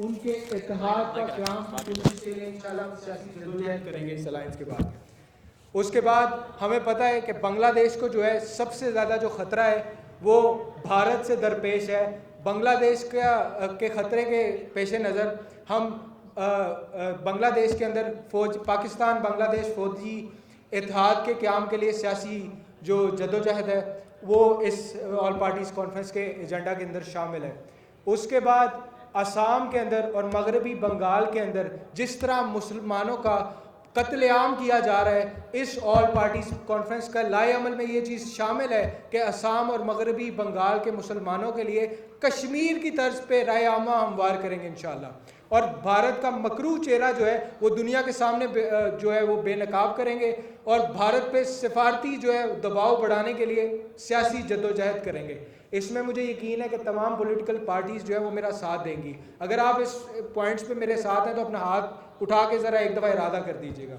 ان کے اتحاد کا قیام کے لیے انشاءاللہ ہم سیاسی جدوجہد کریں گے اس الائنس کے بعد۔ اس کے بعد ہمیں پتہ ہے کہ بنگلہ دیش کو جو ہے سب سے زیادہ جو خطرہ ہے وہ بھارت سے درپیش ہے۔ بنگلہ دیش کے خطرے کے پیش نظر ہم بنگلہ دیش کے اندر پاکستان بنگلہ دیش فوجی اتحاد کے قیام کے لیے سیاسی جو جدوجہد ہے وہ اس آل پارٹیز کانفرنس کے ایجنڈا کے اندر شامل ہے۔ اس کے بعد آسام کے اندر اور مغربی بنگال کے اندر جس طرح مسلمانوں کا قتل عام کیا جا رہا ہے، اس آل پارٹیز کانفرنس کا لائے عمل میں یہ چیز شامل ہے کہ آسام اور مغربی بنگال کے مسلمانوں کے لیے کشمیر کی طرز پہ رائے عامہ ہموار کریں گے انشاءاللہ، اور بھارت کا مکروہ چہرہ جو ہے وہ دنیا کے سامنے جو ہے وہ بے نقاب کریں گے، اور بھارت پہ سفارتی جو ہے دباؤ بڑھانے کے لیے سیاسی جدوجہد کریں گے۔ اس میں مجھے یقین ہے کہ تمام پولیٹیکل پارٹیز جو ہے وہ میرا ساتھ دیں گی۔ اگر آپ اس پوائنٹس پہ میرے ساتھ ہیں تو اپنا ہاتھ اٹھا کے ذرا ایک دفعہ ارادہ کر دیجیے گا۔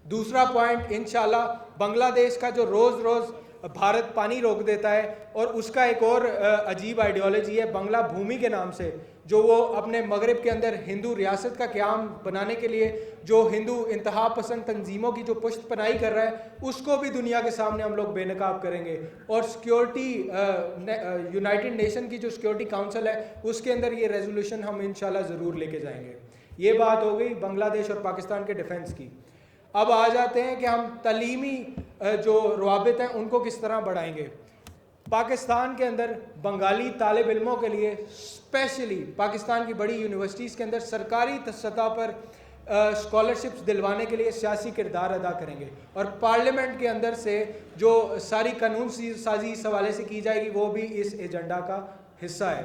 دوسرا پوائنٹ انشاءاللہ بنگلہ دیش کا جو روز روز بھارت پانی روک دیتا ہے، اور اس کا ایک اور عجیب آئیڈیالوجی ہے بنگلہ بھومی کے نام سے، جو وہ اپنے مغرب کے اندر ہندو ریاست کا قیام بنانے کے لیے جو ہندو انتہا پسند تنظیموں کی جو پشت پناہی کر رہا ہے، اس کو بھی دنیا کے سامنے ہم لوگ بے نقاب کریں گے، اور سیکیورٹی یونائٹڈ نیشن کی جو سیکیورٹی کاؤنسل ہے اس کے اندر یہ ریزولوشن ہم انشاءاللہ ضرور لے کے جائیں گے۔ یہ بات ہو گئی بنگلہ دیش اور پاکستان کے ڈیفنس کی۔ اب آ جاتے ہیں کہ ہم تعلیمی جو روابط ہیں ان کو کس طرح بڑھائیں گے۔ پاکستان کے اندر بنگالی طالب علموں کے لیے اسپیشلی پاکستان کی بڑی یونیورسٹیز کے اندر سرکاری سطح پر اسکالرشپس دلوانے کے لیے سیاسی کردار ادا کریں گے، اور پارلیمنٹ کے اندر سے جو ساری قانون سازی اس حوالے سے کی جائے گی وہ بھی اس ایجنڈا کا حصہ ہے۔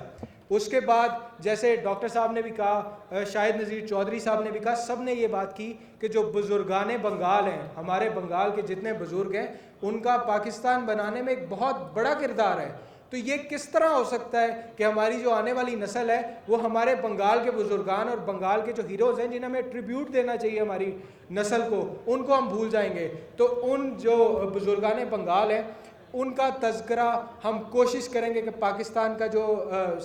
اس کے بعد جیسے ڈاکٹر صاحب نے بھی کہا، شاہد نذیر چودھری صاحب نے بھی کہا، سب نے یہ بات کی کہ جو بزرگان بنگال ہیں، ہمارے بنگال کے جتنے بزرگ ہیں، ان کا پاکستان بنانے میں ایک بہت بڑا کردار ہے۔ تو یہ کس طرح ہو سکتا ہے کہ ہماری جو آنے والی نسل ہے وہ ہمارے بنگال کے بزرگان اور بنگال کے جو ہیروز ہیں جنہیں ہمیں ٹریبیوٹ دینا چاہیے ہماری نسل کو، ان کو ہم بھول جائیں گے؟ تو ان جو بزرگان بنگال ہیں ان کا تذکرہ ہم کوشش کریں گے کہ پاکستان کا جو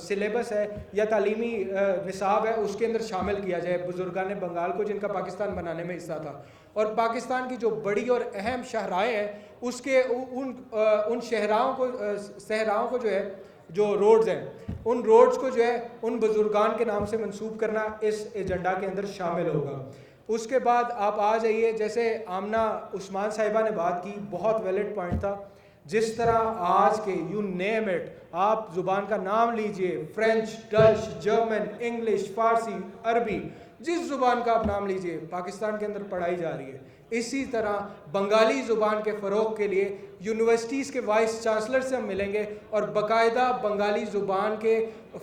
سلیبس ہے یا تعلیمی نصاب ہے اس کے اندر شامل کیا جائے بزرگان بنگال کو، جن کا پاکستان بنانے میں حصہ تھا۔ اور پاکستان کی جو بڑی اور اہم شاہراہیں ہیں اس کے ان صحراؤں کو جو ہے جو روڈز ہیں ان روڈز کو جو ہے ان بزرگان کے نام سے منسوب کرنا اس ایجنڈا کے اندر شامل ہوگا۔ اس کے بعد آپ آ جائیے، جیسے آمنہ عثمان صاحبہ نے بات کی، بہت ویلڈ پوائنٹ تھا۔ جس طرح آج کے یو نیم اٹ، آپ زبان کا نام لیجئے، فرینچ، ڈچ، جرمن، انگلش، فارسی، عربی، جس زبان کا آپ نام لیجئے پاکستان کے اندر پڑھائی جا رہی ہے۔ اسی طرح بنگالی زبان کے فروغ کے لیے یونیورسٹیز کے وائس چانسلر سے ہم ملیں گے، اور باقاعدہ بنگالی زبان کے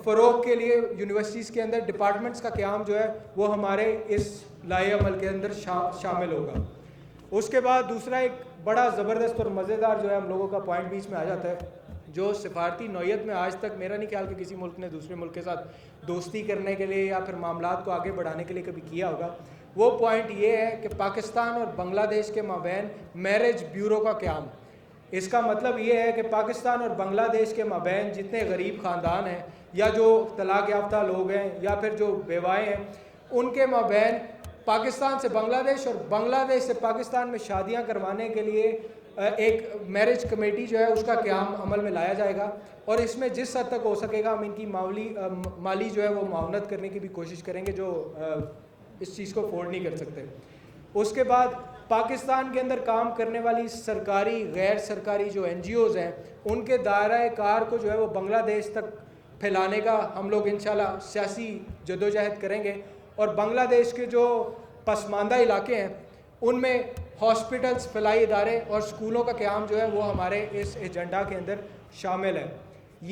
فروغ کے لیے یونیورسٹیز کے اندر ڈپارٹمنٹس کا قیام جو ہے وہ ہمارے اس لائحہ عمل کے اندر شامل ہوگا۔ اس کے بعد دوسرا ایک بڑا زبردست اور مزیدار جو ہے ہم لوگوں کا پوائنٹ بیچ میں آ جاتا ہے، جو سفارتی نوعیت میں آج تک میرا نہیں خیال کہ کسی ملک نے دوسرے ملک کے ساتھ دوستی کرنے کے لیے یا پھر معاملات کو آگے بڑھانے کے لیے کبھی کیا ہوگا۔ وہ پوائنٹ یہ ہے کہ پاکستان اور بنگلہ دیش کے مابین میرج بیورو کا قیام۔ اس کا مطلب یہ ہے کہ پاکستان اور بنگلہ دیش کے مابین جتنے غریب خاندان ہیں یا جو طلاق یافتہ لوگ ہیں یا پھر جو بیوائیں ہیں، ان کے مابین پاکستان سے بنگلہ دیش اور بنگلہ دیش سے پاکستان میں شادیاں کروانے کے لیے ایک میرج کمیٹی جو ہے اس کا قیام عمل میں لایا جائے گا، اور اس میں جس حد تک ہو سکے گا ہم ان کی مالی جو ہے وہ معاونت کرنے کی بھی کوشش کریں گے جو اس چیز کو افورڈ نہیں کر سکتے۔ اس کے بعد پاکستان کے اندر کام کرنے والی سرکاری غیر سرکاری جو این جی اوز ہیں ان کے دائرہ کار کو جو ہے وہ بنگلہ دیش تک پھیلانے کا ہم لوگ انشاءاللہ سیاسی جدوجہد کریں گے، اور بنگلہ دیش کے جو پسماندہ علاقے ہیں ان میں ہاسپٹلز، فلاحی ادارے اور اسکولوں کا قیام جو ہے وہ ہمارے اس ایجنڈا کے اندر شامل ہے۔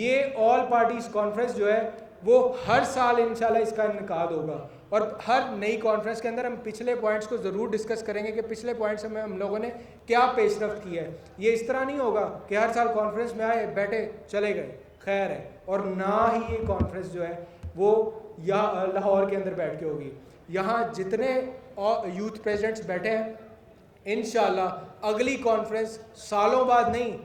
یہ آل پارٹیز کانفرنس جو ہے وہ ہر سال انشاءاللہ اس کا انعقاد ہوگا، اور ہر نئی کانفرنس کے اندر ہم پچھلے پوائنٹس کو ضرور ڈسکس کریں گے کہ پچھلے پوائنٹس میں ہم لوگوں نے کیا پیش رفت کی ہے۔ یہ اس طرح نہیں ہوگا کہ ہر سال کانفرنس میں آئے، بیٹھے، چلے گئے، خیر ہے، اور نہ ہی یہ کانفرنس جو ہے وہ یا لاہور کے اندر بیٹھ کے ہوگی۔ یہاں جتنے یوتھ پریزیڈنٹس بیٹھے ہیں انشاءاللہ اگلی کانفرنس سالوں بعد نہیں،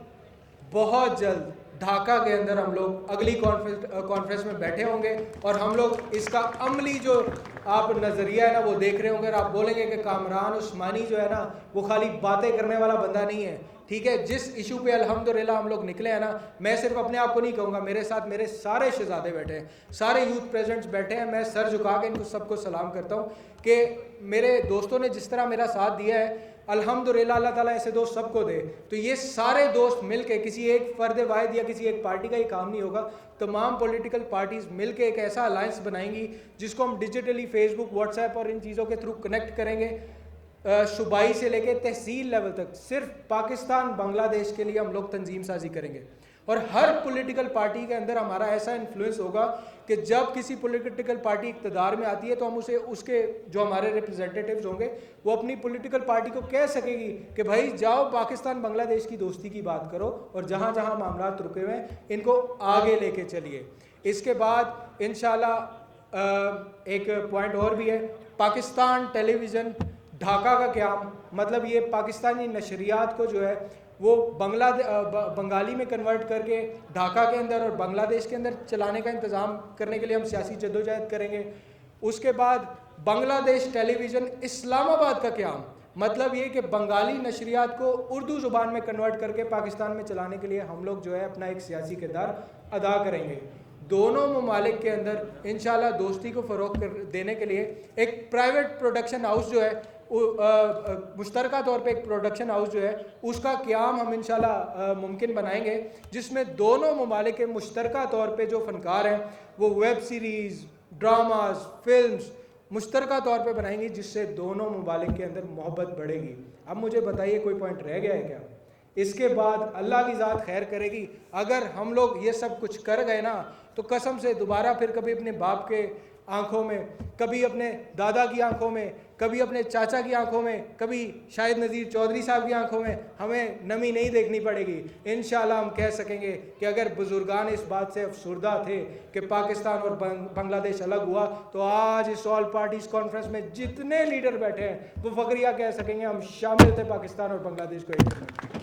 بہت جلد ڈھاکہ کے اندر ہم لوگ اگلی کانفرنس میں بیٹھے ہوں گے اور ہم لوگ اس کا عملی جو آپ نظریہ ہے نا وہ دیکھ رہے ہوں گے اور آپ بولیں گے کہ کامران عثمانی جو ہے نا وہ خالی باتیں کرنے والا بندہ نہیں ہے. ٹھیک ہے, جس ایشو پہ الحمدللہ ہم لوگ نکلے ہیں نا, میں صرف اپنے آپ کو نہیں کہوں گا, میرے ساتھ میرے سارے شہزادے بیٹھے ہیں, سارے یوتھ پریزیڈنٹس بیٹھے ہیں. میں سر جھکا کے ان کو سب کو سلام کرتا ہوں کہ میرے دوستوں نے جس طرح میرا ساتھ دیا ہے, الحمدللہ اللہ تعالیٰ ایسے دوست سب کو دے. تو یہ سارے دوست مل کے, کسی ایک فرد واحد یا کسی ایک پارٹی کا ہی کام نہیں ہوگا, تمام پولیٹیکل پارٹیز مل کے ایک ایسا الائنس بنائیں گی جس کو ہم ڈیجیٹلی فیس بک, واٹس ایپ اور ان چیزوں کے تھرو کنیکٹ کریں گے. صوبائی سے لے کے تحصیل لیول تک صرف پاکستان بنگلہ دیش کے لیے ہم لوگ تنظیم سازی کریں گے. اور ہر پولیٹیکل پارٹی کے اندر ہمارا ایسا انفلوئنس ہوگا کہ جب کسی پولیٹیکل پارٹی اقتدار میں آتی ہے تو ہم اسے, اس کے جو ہمارے ریپرزینٹیٹیوز ہوں گے وہ اپنی پولیٹیکل پارٹی کو کہہ سکے گی کہ بھائی جاؤ پاکستان بنگلہ دیش کی دوستی کی بات کرو اور جہاں جہاں معاملات رکے ہوئے ہیں ان کو آگے لے کے چلیے. اس کے بعد انشاءاللہ ایک پوائنٹ اور بھی ہے, پاکستان ٹیلی ویژن ڈھاکہ کا قیام, مطلب یہ پاکستانی نشریات کو جو ہے وہ بنگالی میں کنورٹ کر کے ڈھاکہ کے اندر اور بنگلہ دیش کے اندر چلانے کا انتظام کرنے کے لیے ہم سیاسی جدوجہد کریں گے. اس کے بعد بنگلہ دیش ٹیلی ویژن اسلام آباد کا قیام, مطلب یہ کہ بنگالی نشریات کو اردو زبان میں کنورٹ کر کے پاکستان میں چلانے کے لیے ہم لوگ جو ہے اپنا ایک سیاسی کردار ادا کریں گے. دونوں ممالک کے اندر انشاءاللہ دوستی کو فروغ دینے کے لیے ایک پرائیویٹ پروڈکشن ہاؤس جو ہے, مشترکہ طور پہ ایک پروڈکشن ہاؤس جو ہے اس کا قیام ہم انشاءاللہ ممکن بنائیں گے, جس میں دونوں ممالک کے مشترکہ طور پہ جو فنکار ہیں وہ ویب سیریز, ڈراماز, فلمز مشترکہ طور پہ بنائیں گے, جس سے دونوں ممالک کے اندر محبت بڑھے گی. اب مجھے بتائیے کوئی پوائنٹ رہ گیا ہے کیا؟ اس کے بعد اللہ کی ذات خیر کرے گی, اگر ہم لوگ یہ سب کچھ کر گئے نا تو قسم سے دوبارہ پھر کبھی اپنے باپ کے آنکھوں میں, کبھی اپنے دادا کی آنکھوں میں, کبھی اپنے چاچا کی آنکھوں میں, کبھی شاہد نذیر چودھری صاحب کی آنکھوں میں ہمیں نمی نہیں دیکھنی پڑے گی. انشاءاللہ ہم کہہ سکیں گے کہ اگر بزرگان اس بات سے افسردہ تھے کہ پاکستان اور بنگلہ دیش الگ ہوا, تو آج اس آل پارٹیز کانفرنس میں جتنے لیڈر بیٹھے ہیں وہ فخریہ کہہ سکیں گے ہم شامل تھے پاکستان اور بنگلہ دیش کو ایک کرنے.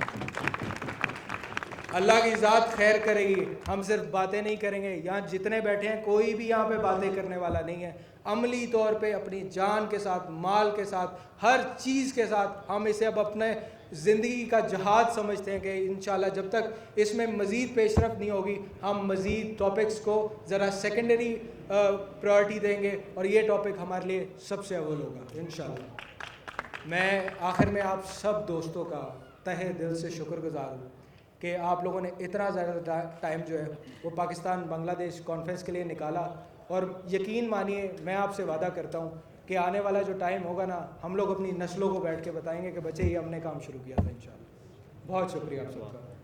اللہ کی ذات خیر کرے گی, ہم صرف باتیں نہیں کریں گے. یہاں جتنے بیٹھے ہیں کوئی بھی یہاں پہ باتیں کرنے والا نہیں ہے, عملی طور پہ اپنی جان کے ساتھ, مال کے ساتھ, ہر چیز کے ساتھ ہم اسے اب اپنے زندگی کا جہاد سمجھتے ہیں کہ انشاءاللہ جب تک اس میں مزید پیش رفت نہیں ہوگی ہم مزید ٹاپکس کو ذرا سیکنڈری پرائرٹی دیں گے اور یہ ٹاپک ہمارے لیے سب سے اول ہوگا انشاءاللہ. میں آخر میں آپ سب دوستوں کا تہہ دل سے شکر گزار ہوں کہ آپ لوگوں نے اتنا زیادہ ٹائم جو ہے وہ پاکستان بنگلہ دیش کانفرنس کے لیے نکالا, اور یقین مانیے میں آپ سے وعدہ کرتا ہوں کہ آنے والا جو ٹائم ہوگا نا ہم لوگ اپنی نسلوں کو بیٹھ کے بتائیں گے کہ بچے یہ ہم نے کام شروع کیا تھا انشاءاللہ. بہت شکریہ آپ سب کا.